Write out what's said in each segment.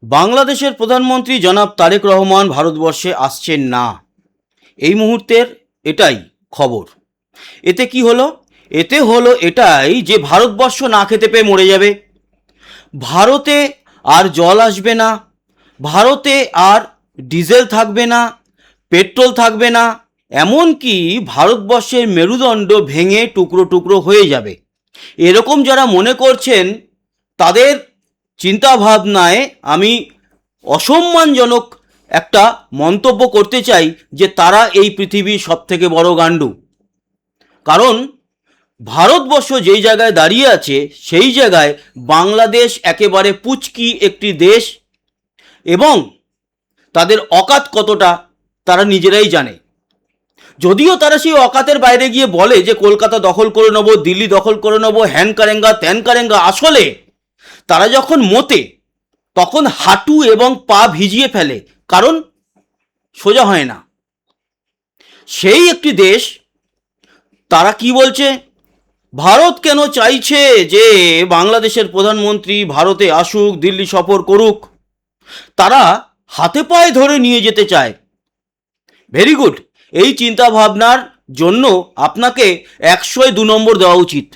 বাংলাদেশের প্রধানমন্ত্রী জনাব তারেক রহমান ভারতবর্ষে আসছেন না, এই মুহূর্তের এটাই খবর। এতে কি হলো? এতে হলো এটাই যে ভারতবর্ষ না খেতে পেয়ে মরে যাবে। ভারতে আর জল আসবে না, ভারতে আর ডিজেল থাকবে না, পেট্রোল থাকবে না, এমনকি ভারতবর্ষের মেরুদণ্ড ভেঙে টুকরো টুকরো হয়ে যাবে। এরকম যারা মনে করছেন তাদের চিন্তাভাবনায় আমি অসম্মানজনক একটা মন্তব্য করতে চাই যে তারা এই পৃথিবীর সবথেকে বড় গান্ডু। কারণ ভারতবর্ষ যেই জায়গায় দাঁড়িয়ে আছে সেই জায়গায় বাংলাদেশ একেবারে পুচকি একটি দেশ, এবং তাদের অকাত কতটা তারা নিজেরাই জানে। যদিও তারা সেই অকাতের বাইরে গিয়ে বলে যে কলকাতা দখল করে নেব, দিল্লি দখল করে নেব, হ্যান কারেঙ্গা ত্যান কারেঙ্গা, আসলে তারা যখন মতে তখন হাঁটু এবং পা ভিজিয়ে ফেলে, কারণ সোজা হয় না। সেই একটি দেশ তারা কি বলছে, ভারত কেন চাইছে যে বাংলাদেশের প্রধানমন্ত্রী ভারতে আসুক, দিল্লি সফর করুক? তারা হাতে পায়ে ধরে নিয়ে যেতে চায়। Very good. এই চিন্তা ভাবনার জন্য আপনাকে 102 নম্বর দেওয়া উচিত,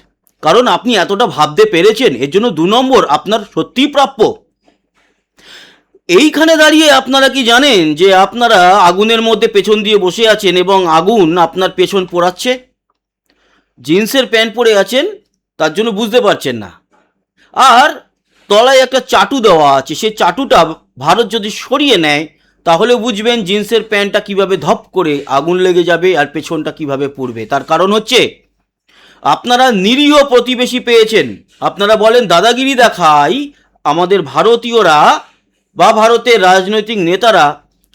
কারণ আপনি এতটা ভাবতে পেরেছেন, এর জন্য 2 নম্বর আপনার সত্যিই প্রাপ্য। এইখানে দাঁড়িয়ে আপনারা কি জানেন যে আপনারা আগুনের মধ্যে পেছন দিয়ে বসে আছেন এবং আগুন আপনার পেছন পোড়াচ্ছে? জিন্সের প্যান্ট পরে আছেন, তার জন্য বুঝতে পারছেন না। আর তলায় একটা চাটু দেওয়া আছে, সেই চাটুটা ভারত যদি সরিয়ে নেয় তাহলে বুঝবেন জিন্সের প্যান্টটা কিভাবে ধপ করে আগুন লেগে যাবে আর পেছনটা কিভাবে পুড়বে। তার কারণ হচ্ছে আপনারা নিরীহ প্রতিবেশী পেয়েছেন। আপনারা বলেন দাদাগিরি দেখাই আমাদের ভারতীয়রা বা ভারতের রাজনৈতিক নেতারা,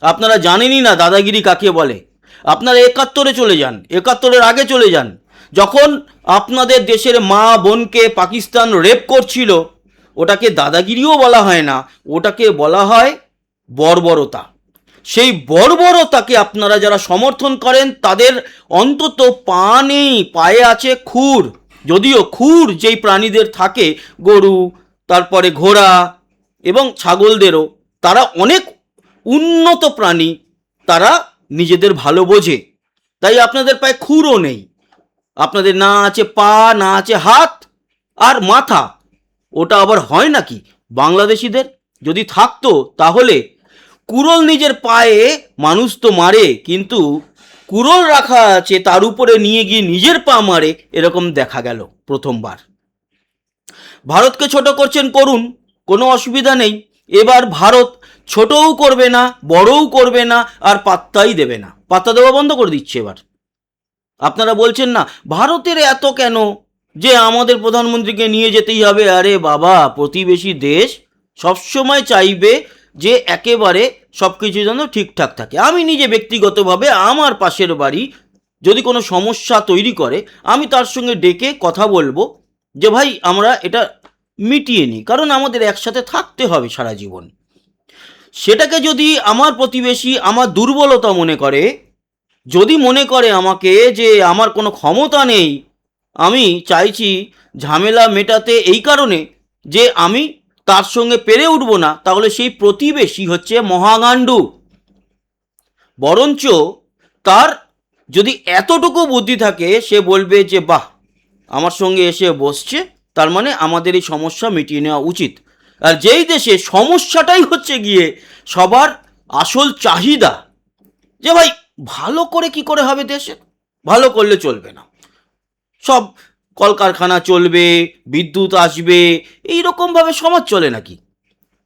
আপনারা জানেনই না দাদাগিরি কাকে বলে। আপনারা 71-এ চলে যান, 71-এর আগে চলে যান, যখন আপনাদের দেশের মা বোনকে পাকিস্তান রেপ করছিল, ওটাকে দাদাগিরিও বলা হয় না, ওটাকে বলা হয় বর্বরতা। সেই বর্বরতাকে আপনারা যারা সমর্থন করেন তাদের অন্তত পা নেই, পায়ে আছে খুর। যদিও খুর যেই প্রাণীদের থাকে, গরু, তারপরে ঘোড়া এবং ছাগলদেরও, তারা অনেক উন্নত প্রাণী, তারা নিজেদের ভালো বোঝে, তাই আপনাদের পায়ে খুরও নেই। আপনাদের না আছে পা, না আছে হাত আর মাথা। ওটা আবার হয় নাকি বাংলাদেশিদের? যদি থাকতো তাহলে কুড়োল নিজের পায়ে মানুষ তো মারে, কিন্তু কুড়োল রাখা আছে তার উপরে নিয়ে গিয়ে নিজের পা মারে, এরকম দেখা গেল প্রথমবার। ভারতকে ছোট করছেন, করুন, কোনো অসুবিধা নেই। এবার ভারত ছোটও করবে না, বড়ও করবে না, আর পাত্তাই দেবে না, পাত্তা দেওয়া বন্ধ করে দিচ্ছে এবার। আপনারা বলছেন না ভারতের এত কেন যে আমাদের প্রধানমন্ত্রীকে নিয়ে যেতেই হবে? আরে বাবা, প্রতিবেশী দেশ সবসময় চাইবে যে একেবারে সব কিছু যেন ঠিকঠাক থাকে। আমি নিজে ব্যক্তিগতভাবে আমার পাশের বাড়ি যদি কোনো সমস্যা তৈরি করে, আমি তার সঙ্গে ডেকে কথা বলবো যে ভাই আমরা এটা মিটিয়ে নিই, কারণ আমাদের একসাথে থাকতে হবে সারা জীবন। সেটাকে যদি আমার প্রতিবেশী আমার দুর্বলতা মনে করে, যদি মনে করে আমাকে যে আমার কোনো ক্ষমতা নেই, আমি চাইছি ঝামেলা মেটাতে এই কারণে যে আমি তার সঙ্গে পেরে উঠবো না, তাহলে সেই প্রতিবেশী হচ্ছে মহাগান্ডু। বরঞ্চ তার যদি এতটুকু বুদ্ধি থাকে, সে বলবে যে বাহ, আমার সঙ্গে এসে বসছে, তার মানে আমাদের এই সমস্যা মিটিয়ে নেওয়া উচিত। আর যেই দেশে সমস্যাটাই হচ্ছে গিয়ে সবার আসল চাহিদা, যে ভাই ভালো করে কি করে হবে, দেশে ভালো করলে চলবে না, সব কলকারখানা চলবে, বিদ্যুৎ আসবে, এই রকমভাবে সমাজ চলে নাকি?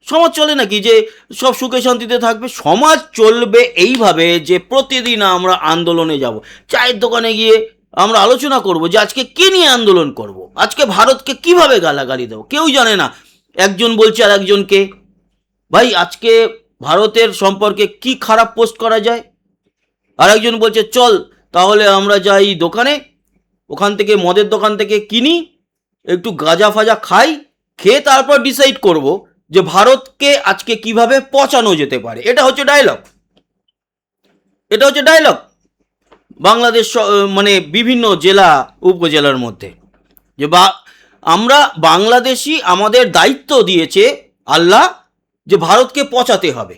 সমাজ চলে নাকি যে সব সুখে শান্তিতে থাকবে? সমাজ চলবে এইভাবে যে প্রতিদিন আমরা আন্দোলনে যাব, চায়ের দোকানে গিয়ে আমরা আলোচনা করব যে আজকে কে নিয়ে আন্দোলন করব, আজকে ভারতকে কিভাবে গালাগালি দেবো। কেউ জানে না, একজন বলছে আর একজনকে ভাই আজকে ভারতের সম্পর্কে কি খারাপ পোস্ট করা যায়, আর একজন বলছে চল তাহলে আমরা যাই দোকানে, ওখান থেকে মদের দোকান থেকে কিনি, একটু গাঁজা ফাজা খাই, খেয়ে তারপর ডিসাইড করব যে ভারতকে আজকে কিভাবে পচানো যেতে পারে। এটা হচ্ছে ডায়লগ, এটা হচ্ছে ডায়লগ বাংলাদেশ মানে বিভিন্ন জেলা উপজেলার মধ্যে। যে আমরা বাংলাদেশি, আমাদের দায়িত্ব দিয়েছে আল্লাহ যে ভারতকে পচাতে হবে,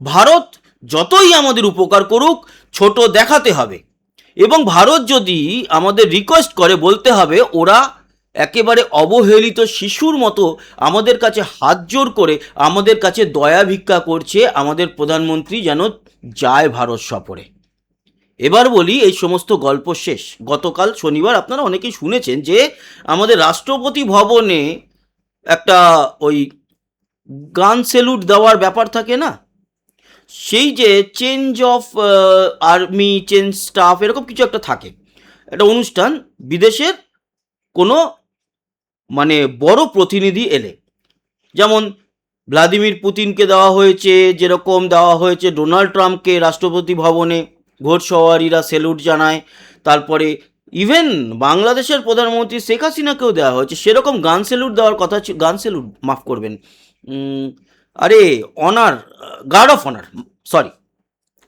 ভারত যতই আমাদের উপকার করুক ছোট দেখাতে হবে, এবং ভারত যদি আমাদের রিকোয়েস্ট করে বলতে হবে ওরা একেবারে অবহেলিত শিশুর মতো আমাদের কাছে হাত জোর করে আমাদের কাছে দয়া ভিক্ষা করছে আমাদের প্রধানমন্ত্রী যেন যায় ভারত সফরে। এবার বলি, এই সমস্ত গল্প শেষ। গতকাল শনিবার আপনারা অনেকেই শুনেছেন যে আমাদের রাষ্ট্রপতি ভবনে একটা ওই গান স্যালুট দেওয়ার ব্যাপার থাকে না, সেই যে change of army, change staff, এরকম কিছু একটা থাকে, একটা অনুষ্ঠান, বিদেশের কোনো মানে বড় প্রতিনিধি এলে, যেমন ভ্লাদিমির পুতিনকে দেওয়া হয়েছে, যেরকম দেওয়া হয়েছে ডোনাল্ড ট্রাম্পকে রাষ্ট্রপতি ভবনে, ঘোড়সওয়ারিরা স্যালুট জানায়, তারপরে ইভেন বাংলাদেশের প্রধানমন্ত্রী শেখ হাসিনাকেও দেওয়া হয়েছে, সেরকম গান স্যালুট দেওয়ার কথা ছিল, গান স্যালুট মাফ করবেন, আরে honour, guard of honour, sorry,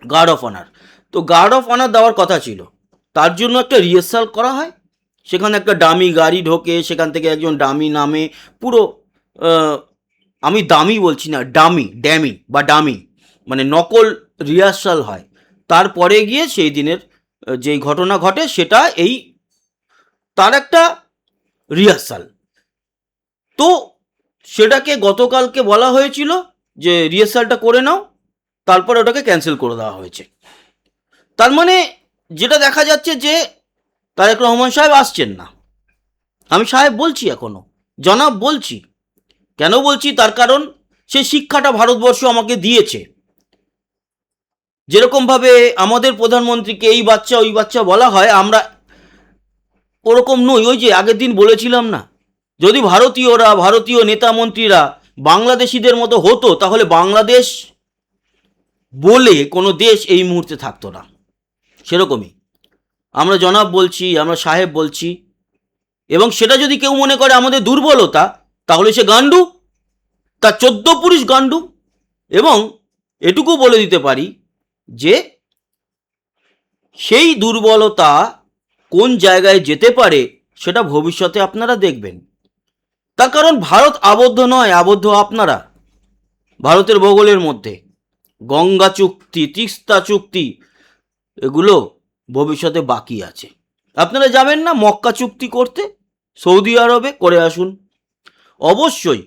guard of honour, তো গার্ড অফ অনার দেওয়ার কথা ছিল, তার জন্য একটা রিহার্সাল করা হয়, সেখানে একটা ডামি গাড়ি ঢোকে, সেখান থেকে একজন ডামি নামে, পুরো আমি দামি বলছি না, ড্যামি বা ডামি, মানে নকল রিহার্সাল হয়, তারপরে গিয়ে সেই দিনের যেই ঘটনা ঘটে সেটা এই তার একটা রিহার্সাল। তো সেটাকে গতকালকে বলা হয়েছিল যে রিহার্সালটা করে নাও, তারপরে ওটাকে ক্যান্সেল করে দেওয়া হয়েছে। তার মানে যেটা দেখা যাচ্ছে যে তারেক রহমান সাহেব আসছেন না। আমি সাহেব বলছি, এখনো জনাব বলছি। কেন বলছি? তার কারণ সেই শিক্ষাটা ভারতবর্ষ আমাকে দিয়েছে। যেরকমভাবে আমাদের প্রধানমন্ত্রীকে এই বাচ্চা ওই বাচ্চা বলা হয়, আমরা ওরকম নই। ওই যে আগের দিন বলেছিলাম না, যদি ভারতীয় নেতা মন্ত্রীরা বাংলাদেশিদের মতো হতো তাহলে বাংলাদেশ বলে কোনো দেশ এই মুহূর্তে থাকতো না। সেরকমই আমরা জনাব বলছি, আমরা সাহেব বলছি, এবং সেটা যদি কেউ মনে করে আমাদের দুর্বলতা, তাহলে সে গান্ডু, তার 14 পুরুষ গান্ডু। এবং এটুকু বলে দিতে পারি যে সেই দুর্বলতা কোন জায়গায় যেতে পারে সেটা ভবিষ্যতে আপনারা দেখবেন। তার কারণ ভারত আবদ্ধ নয়, আবদ্ধ আপনারা ভারতের ভূগোলের মধ্যে। গঙ্গা চুক্তি, তিস্তা চুক্তি, এগুলো ভবিষ্যতে বাকি আছে। আপনারা যাবেন না মক্কা চুক্তি করতে? সৌদি আরবে করে আসুন। অবশ্যই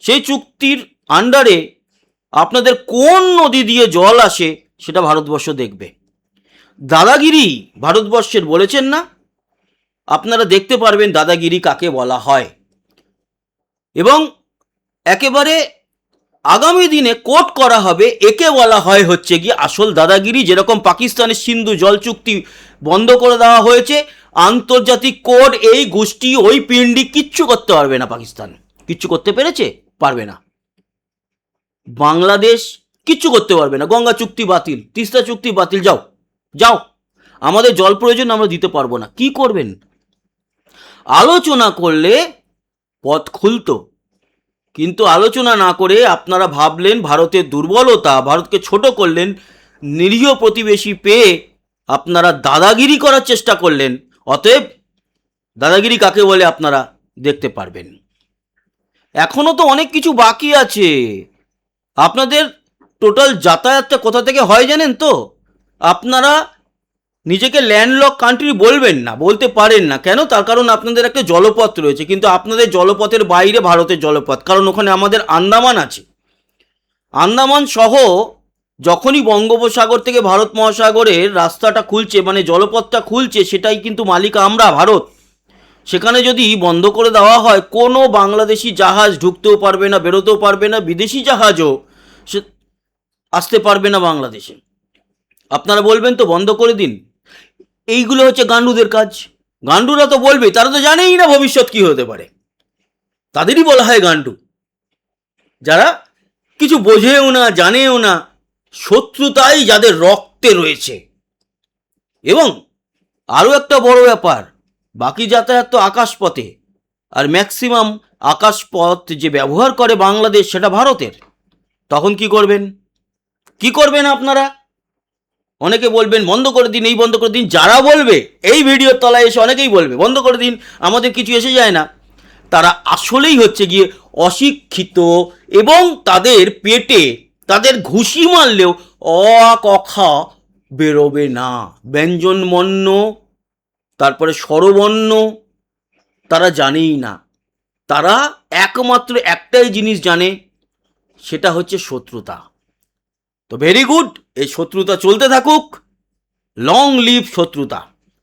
সেই চুক্তির আন্ডারে আপনাদের কোন নদী দিয়ে জল আসে সেটা ভারতবর্ষ দেখবে। দাদাগিরি ভারতবর্ষের বলেছেন না, আপনারা দেখতে পারবেন দাদাগিরি কাকে বলা হয়। এবং একেবারে আগামী দিনে কোট করা হবে, একে বলা হয় হচ্ছে কি আসল দাদাগিরি। যেরকম পাকিস্তানের সিন্ধু জল চুক্তি বন্ধ করে দেওয়া হয়েছে, আন্তর্জাতিক কোড এই গোষ্ঠী ওই পিন্ডি কিচ্ছু করতে পারবে না। পাকিস্তান কিচ্ছু করতে পেরেছে? পারবে না। বাংলাদেশ কিচ্ছু করতে পারবে না। গঙ্গা চুক্তি বাতিল, তিস্তা চুক্তি বাতিল, যাও যাও, আমাদের জল প্রয়োজন আমরা দিতে পারবো না। কি করবেন? আলোচনা করলে পথ খুলতো, কিন্তু আলোচনা না করে আপনারা ভাবলেন ভারতের দুর্বলতা, ভারতকে ছোট করলেন, নিরীহ প্রতিবেশী পেয়ে আপনারা দাদাগিরি করার চেষ্টা করলেন। অতএব দাদাগিরি কাকে বলে আপনারা দেখতে পারবেন। এখনো তো অনেক কিছু বাকি আছে। আপনাদের টোটাল যাতায়াতটা কোথা থেকে হয় জানেন তো? আপনারা নিজেকে ল্যান্ডলক কান্ট্রি বলবেন না, বলতে পারেন না। কেন? তার কারণ আপনাদের একটা জলপথ রয়েছে, কিন্তু আপনাদের জলপথের বাইরে ভারতের জলপথ, কারণ ওখানে আমাদের আন্দামান আছে। আন্দামান সহ যখনই বঙ্গোপসাগর থেকে ভারত মহাসাগরের রাস্তাটা খুলছে, মানে জলপথটা খুলছে, সেটাই কিন্তু মালিক আমরা, ভারত। সেখানে যদি বন্ধ করে দেওয়া হয়, কোনো বাংলাদেশি জাহাজ ঢুকতেও পারবে না, বেরোতেও পারবে না, বিদেশি জাহাজও সে আসতে পারবে না বাংলাদেশে। আপনারা বলবেন তো বন্ধ করে দিন। এইগুলো হচ্ছে গান্ডুদের কাজ। গান্ডুরা তো বলবে, তারা তো জানেই না ভবিষ্যৎ কি হতে পারে, তাদেরই বলা হয় গান্ডু। যারা কিছু বোঝেও না, জানেও না, শত্রুতাই যাদের রক্তে রয়েছে। এবং আরও একটা বড় ব্যাপার, বাকি যাতায়াত তো আকাশপথে, আর ম্যাক্সিমাম আকাশপথ যে ব্যবহার করে বাংলাদেশ সেটা ভারতের। তখন কি করবেন? কি করবেন আপনারা? অনেকে বলবেন বন্ধ করে দিন, এই বন্ধ করে দিন। যারা বলবে, এই ভিডিওর তলায় এসে অনেকেই বলবে বন্ধ করে দিন, আমাদের কিছু এসে যায় না, তারা আসলেই হচ্ছে গিয়ে অশিক্ষিত, এবং তাদের পেটে তাদের ঘুষি মারলেও অ আ ক খ বেরোবে না। ব্যঞ্জনবর্ণ, তারপরে স্বরবর্ণ তারা জানেই না। তারা একমাত্র একটাই জিনিস জানে, সেটা হচ্ছে শত্রুতা। তো ভেরি গুড, এই শত্রুতা চলতে থাকুক। লং লিভ শত্রুতা।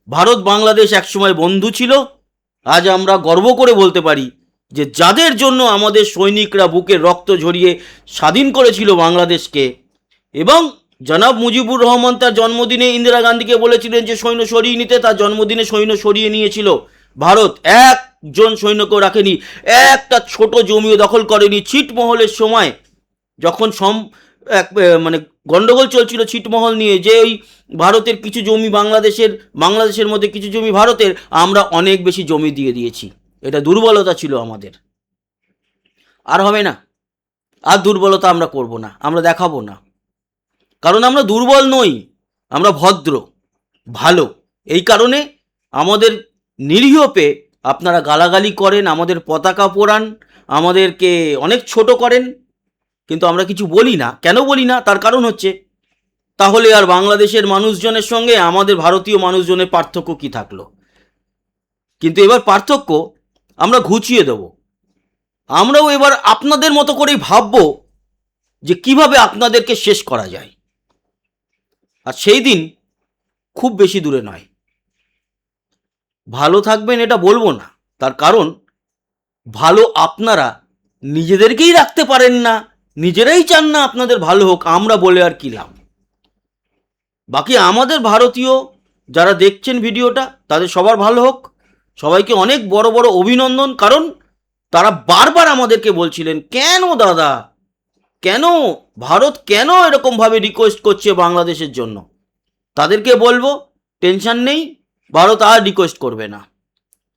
ভারত বাংলাদেশ একসময় বন্ধু ছিল। আজ আমরা গর্ব করে বলতে পারি যে যাদের জন্য আমাদের সৈনিকরা বুকের রক্ত ঝরিয়ে স্বাধীন করেছিল বাংলাদেশকে, এবং জনাব মুজিবুর রহমান তার জন্মদিনে ইন্দিরা গান্ধীকে বলেছিলেন যে সৈন্য সরিয়ে নিতে, তার জন্মদিনে সৈন্য সরিয়ে নিয়েছিল ভারত। একজন সৈন্যকেও রাখেনি, একটা ছোট জমিও দখল করেনি। ছিটমহলের সময় যখন মানে গন্ডগোল চলছিল ছিটমহল নিয়ে, যে ওই ভারতের কিছু জমি বাংলাদেশের মধ্যে কিছু জমি ভারতের, আমরা অনেক বেশি জমি দিয়ে দিয়েছি। এটা দুর্বলতা ছিল আমাদের। আর হবে না, আর দুর্বলতা আমরা করব না, আমরা দেখাবো না। কারণ আমরা দুর্বল নই, আমরা ভদ্র, ভালো। এই কারণে আমাদের নিরীহ পেয়ে আপনারা গালাগালি করেন, আমাদের পতাকা পোড়ান, আমাদেরকে অনেক ছোট করেন, কিন্তু আমরা কিছু বলি না। কেন বলি না? তার কারণ হচ্ছে, তাহলে আর বাংলাদেশের মানুষজনের সঙ্গে আমাদের ভারতীয় মানুষজনের পার্থক্য কি থাকলো? কিন্তু এবার পার্থক্য আমরা ঘুচিয়ে দেব। আমরাও এবার আপনাদের মতো করেই ভাববো যে কিভাবে আপনাদেরকে শেষ করা যায়। আর সেই দিন খুব বেশি দূরে নয়। ভালো থাকবেন এটা বলবো না, তার কারণ ভালো আপনারা নিজেদেরকেই রাখতে পারেন না, নিজেরাই চান না আপনাদের ভালো হোক, আমরা বলে আর কি লাভ। বাকি আমাদের ভারতীয় যারা দেখছেন ভিডিওটা, তাদের সবার ভালো হোক। সবাইকে অনেক বড় বড় অভিনন্দন, কারণ তারা বারবার আমাদেরকে বলছিলেন, কেন দাদা, কেন ভারত কেন এরকমভাবে রিকোয়েস্ট করছে বাংলাদেশের জন্য। তাদেরকে বলবো টেনশন নেই, ভারত আর রিকোয়েস্ট করবে না।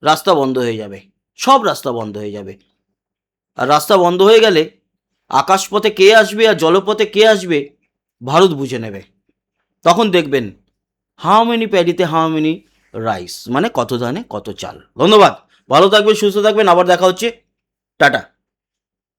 রাস্তা বন্ধ হয়ে যাবে, সব রাস্তা বন্ধ হয়ে যাবে। আর রাস্তা বন্ধ হয়ে গেলে আকাশপথে কে আসবে আর জলপথে কে আসবে ভারত বুঝে নেবে। তখন দেখবেন হাউ মেনি প্যাডিতে হাউ মেনি রাইস, মানে কত ধানে কত চাল। ধন্যবাদ, ভালো থাকবেন, সুস্থ থাকবেন, আবার দেখা হচ্ছে, টাটা।